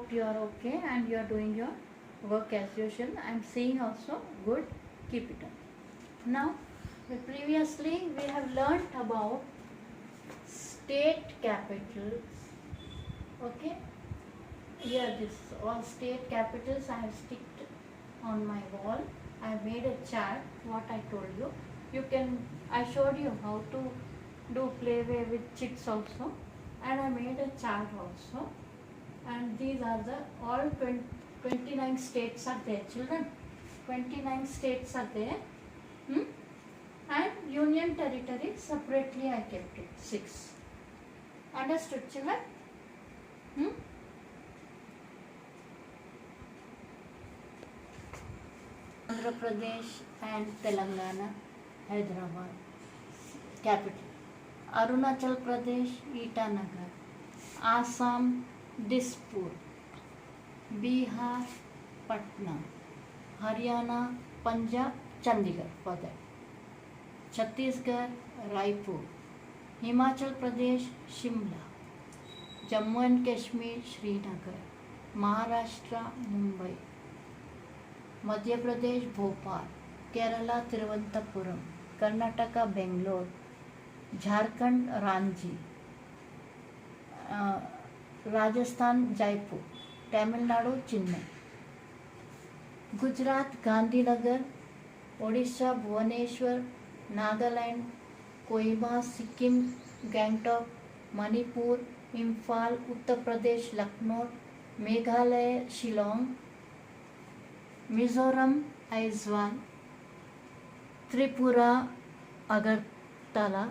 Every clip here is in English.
hope you are okay and you are doing your work as usual. I am seeing also good. Keep it up. Now, previously we have learnt about state capitals. Okay. Here this all state capitals I have sticked on my wall. I have made a chart. What I told you. You can. I showed you how to do play way with chits also, and I made a chart also. And these are the all 29 states are there, children. 29 states are there. And union territory separately I kept it 6. Understood, children? Andhra Pradesh and Telangana, Hyderabad, capital. Arunachal Pradesh, Itanagar. Assam, Dispur. Bihar, Patna. Haryana, Punjab, Chandigarh for that. Chhattisgarh, Raipur. Himachal Pradesh, Shimla. Jammu and Kashmir, Srinagar. Maharashtra, Mumbai. Madhya Pradesh, Bhopal. Kerala, Thiruvananthapuram. Karnataka, Bangalore. Jharkhand, Ranchi. Rajasthan, Jaipur. Tamil Nadu, Chennai. Gujarat, Gandhinagar. Odisha, Bhubaneswar. Nagaland, Kohima, Sikkim, Gangtok. Manipur, Imphal. Uttar Pradesh, Lucknow. Meghalaya, Shillong. Mizoram, Aizawl. Tripura, Agartala.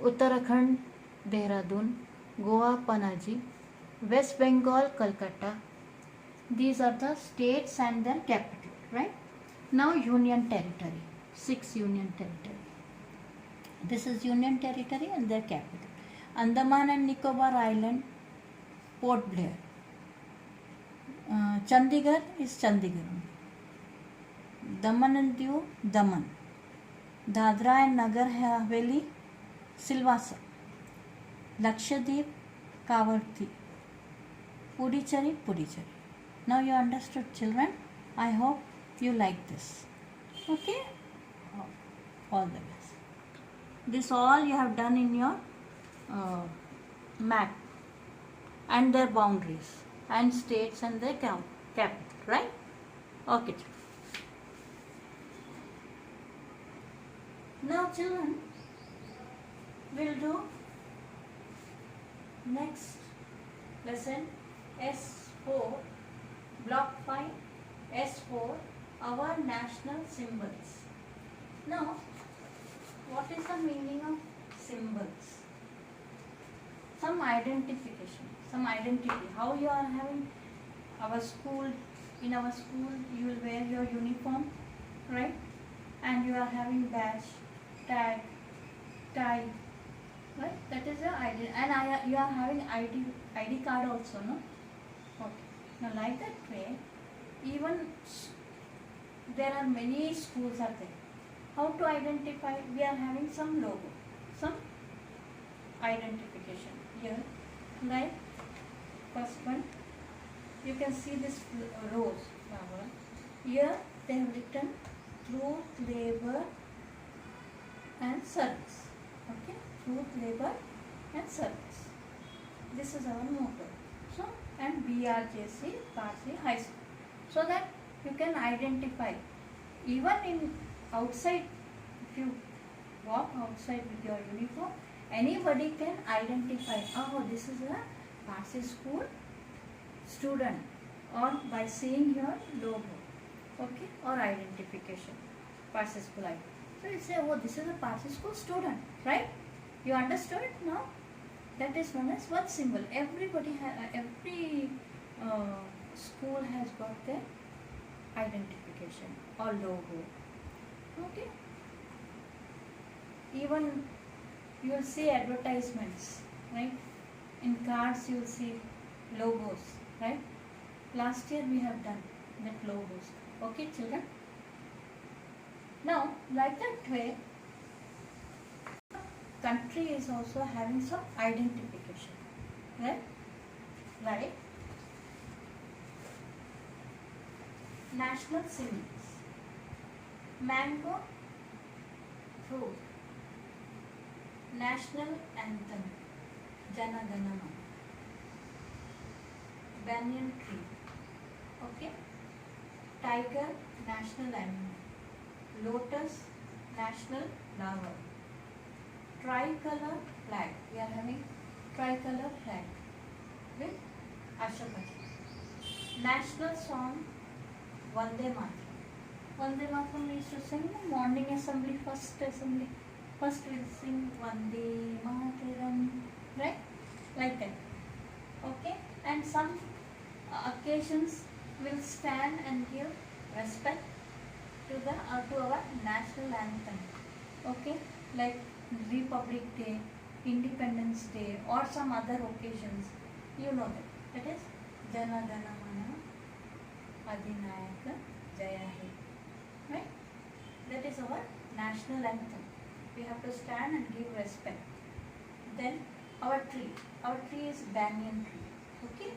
Uttarakhand, Dehradun. Goa, Panaji. West Bengal, Calcutta. These are the states and their capital, right? Now union territory. 6 union territory. This is union territory and their capital. Andaman and Nicobar Island, Port Blair. Chandigarh is Chandigarh. Daman and Diu, Daman. Dadra and Nagar Haveli, Silvassa. Lakshadweep, Kavarthi. Puducherry, Puducherry. Now you understood, children. I hope you like this. Okay? All the best. This all you have done in your map and their boundaries and states and their capital, right? Okay. Now, children, we'll do next lesson S4, block 5, S4, our national symbols. Now, what is the meaning of symbols? Some identification, some identity. How you are having our school, in our school you will wear your uniform, right? And you are having badge, tag, tie, right? That is your ID. And you are having ID card also, no? Okay. Now like that way, even there are many schools are there. How to identify? We are having some logo, some identification here. Like first one, you can see this rose flower. Here they have written truth, labor and service. Okay, truth, labor and service. This is our motto. So, and BRJC, Parsi High School. So that you can identify. Even in outside, if you walk outside with your uniform, anybody can identify, oh, this is a Parsi school student, or by seeing your logo, okay, or identification, Parsi school ID. So you say, oh, this is a Parsi school student, right? You understood now? That is known as one symbol. Everybody, every school has got their identification or logo. Okay. Even you will see advertisements, right? In cards you will see logos, right? Last year we have done that logos. Okay, children? Now, like that way, country is also having some identification, right? Like national symbols. Mango, fruit. National anthem, Jana Gana Mana. Banyan tree. Okay. Tiger, national animal. Lotus, national flower. Tricolor flag. We are having tricolor flag with Ashoka. National song, Vande Mataram. Vande Mataram we used to sing in morning assembly, first assembly. First we sing Vande Mataram, right? Like that. Okay. And some occasions will stand and give respect to our national anthem. Okay, like Republic Day, Independence Day, or some other occasions. You know that. That is Jana Gana Mana Adhinayaka Jaya He. Right? That is our national anthem. We have to stand and give respect. Then our tree is banyan tree. Okay.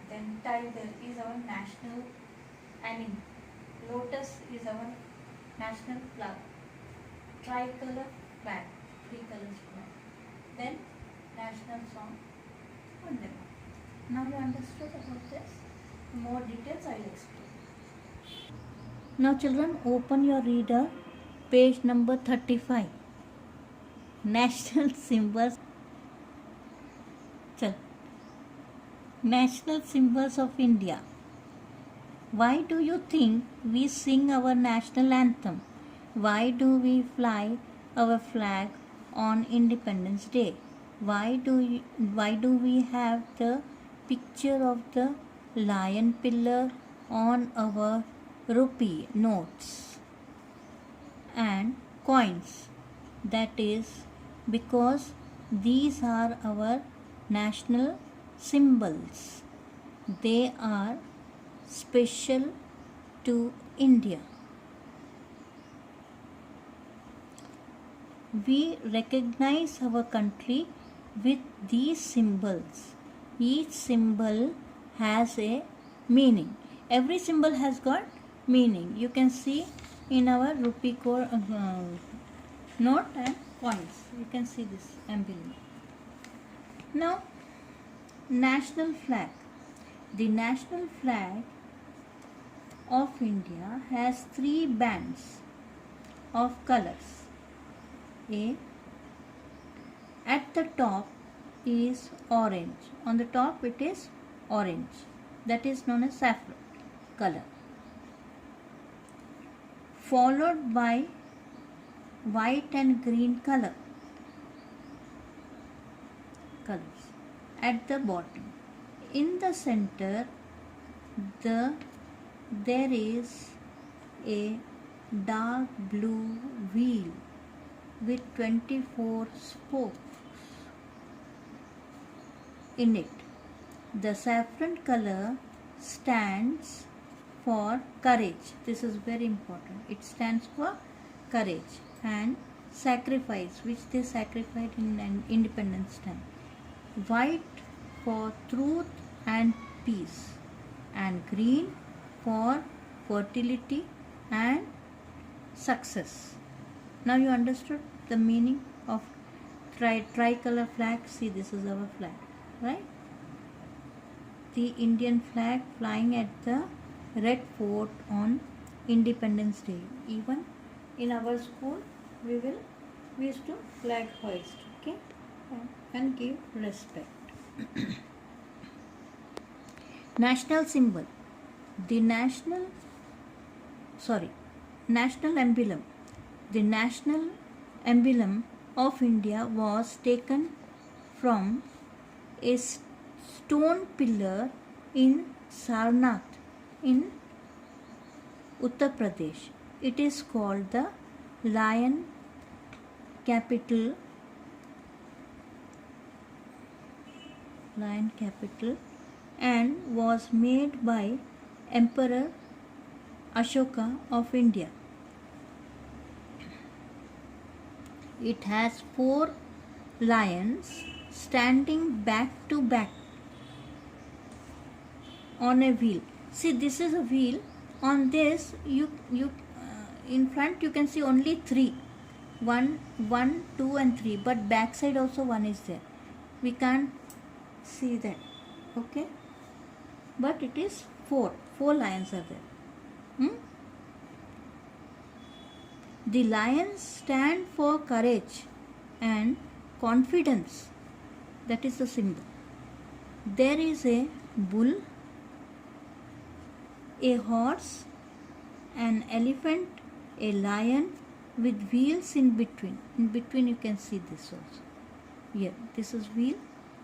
Then tiger is our national animal. Lotus is our national flower. Tricolor flag, 3 colors flag. Then national song, Vande Mataram. Now you understood about this. More details I will explain. Now children, open your reader, page number 35. National symbols. National symbols of India. Why do you think we sing our national anthem? Why do we fly our flag on Independence Day? Why do we have the picture of the lion pillar on our rupee notes and coins? That is because these are our national symbols. They are special to India. We recognize our country with these symbols. Each symbol has a meaning. Every symbol has got meaning. You can see in our rupee note and coins. You can see this emblem. Now, national flag. The national flag of India has 3 bands of colors. At the top is orange. On the top it is orange. That is known as saffron color. Followed by white and green colors at the bottom. In the center there is a dark blue wheel with 24 spokes in it. The saffron color stands for courage. This is very important. It stands for courage and sacrifice, which they sacrificed in an independence time. White for truth and peace, and green for fertility and success. Now you understood the meaning of tricolor flag. See, this is our flag, right? The Indian flag flying at the Red Fort on Independence Day. Even in our school, we used to flag hoist, okay, and give respect. National symbol. The national emblem. The national emblem of India was taken from a stone pillar in Sarnath in Uttar Pradesh. It is called the Lion Capital and was made by Emperor Ashoka of India. It has 4 lions standing back to back on a wheel. See, this is a wheel on this you in front you can see only 3, 1, 2 and 3, but back side also 1 is there. We can't see that. Okay, but it is 4 lions are there. The lions stand for courage and confidence. That is the symbol. There is a bull, a horse, an elephant, a lion with wheels in between. In between you can see this also. Here, this is wheel.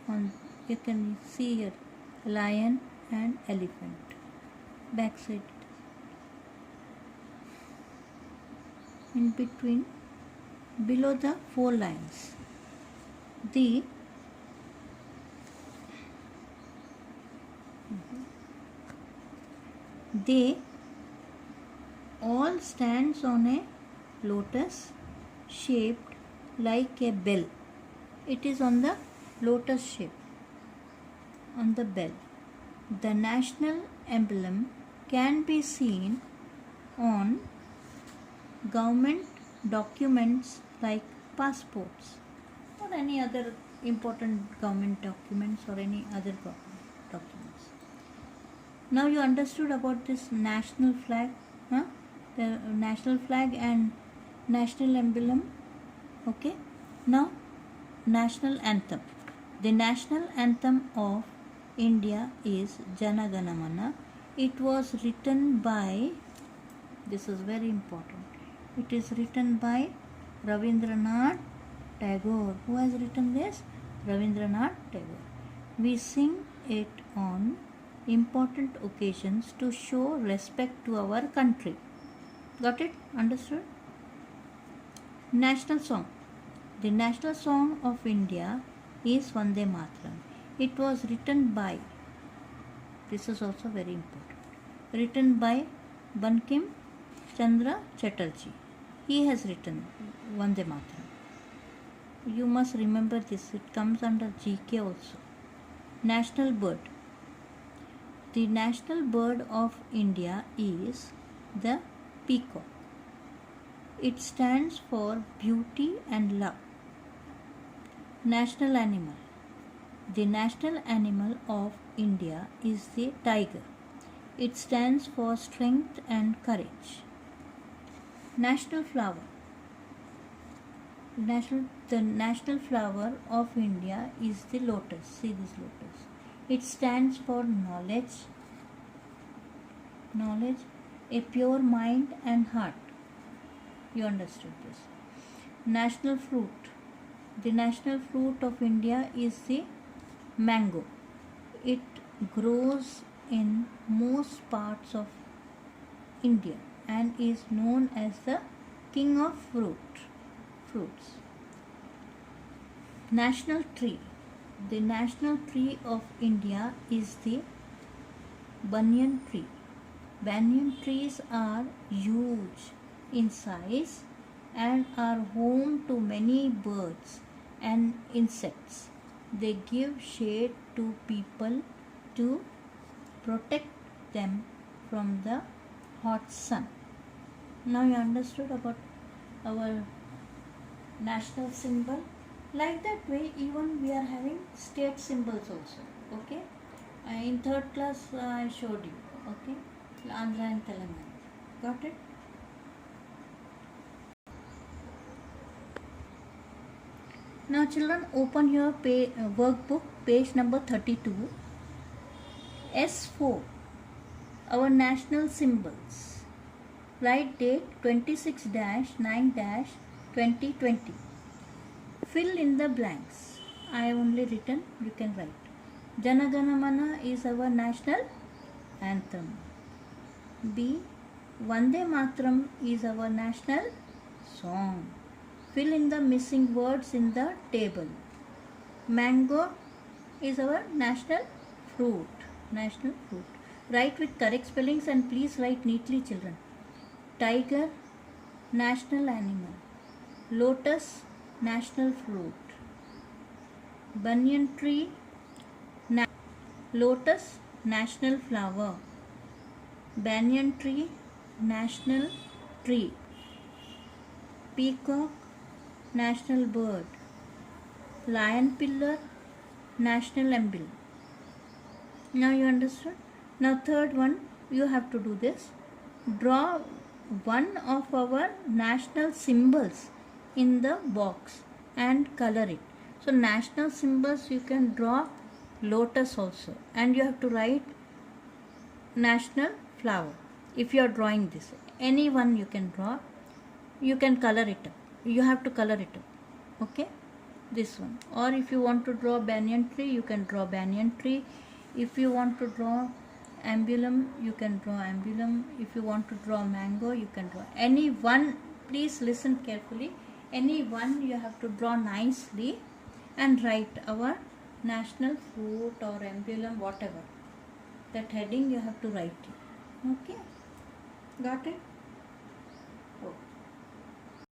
On you can see here lion and elephant. Back side. In between, below the 4 lions, they all stands on a lotus shaped like a bell. It is on the lotus shape on the bell. The national emblem can be seen on government documents like passports or any other important government documents or any other government documents. Now you understood about this national flag, the national flag and national emblem. Okay, now national anthem. The national anthem of India is Jana Gana Mana. It was written by, this is very important, it is written by Rabindranath Tagore. Who has written this? Rabindranath Tagore. We sing it on important occasions to show respect to our country. Got it? Understood? National song. The national song of India is Vande Mataram. It was written by, this is also very important, written by Bankim Chandra Chatterjee. He has written Vande Mataram. You must remember this. It comes under GK also. National bird. The national bird of India is the peacock. It stands for beauty and love. National animal. The national animal of India is the tiger. It stands for strength and courage. National flower. The national flower of India is the lotus. See this lotus. It stands for knowledge, a pure mind and heart. You understood this. National fruit. The national fruit of India is the mango. It grows in most parts of India and is known as the king of fruits. National tree. The national tree of India is the banyan tree. Banyan trees are huge in size and are home to many birds and insects. They give shade to people to protect them from the hot sun. Now you understood about our national symbol. Like that way, even we are having state symbols also. Okay, in 3rd class I showed you. Okay, Andhra and Telangana. Got it? Now children, open your workbook, page number 32. S4, our national symbols. Write date 26-9-2020. Fill in the blanks. I have only written, you can write. Jana Gana Mana is our national anthem. B. Vande Mataram is our national song. Fill in the missing words in the table. Mango is our national fruit. Write with correct spellings and please write neatly, children. Tiger, national animal. Lotus, national fruit. Banyan tree, lotus, national flower. banyan tree, national tree. Peacock, national bird. Lion pillar, national emblem. Now you understood? Now third one, you have to do this. Draw one of our national symbols in the box and color it. So national symbols, you can draw lotus also, and you have to write national flower. If you are drawing this, any one you can draw, you can color it up. You have to color it up. Okay, this one. Or if you want to draw banyan tree, you can draw banyan tree. If you want to draw emblem, you can draw emblem. If you want to draw mango, you can draw any one. Please listen carefully. Any one you have to draw nicely and write our national fruit or emblem, whatever. That heading you have to write it. Okay, got it?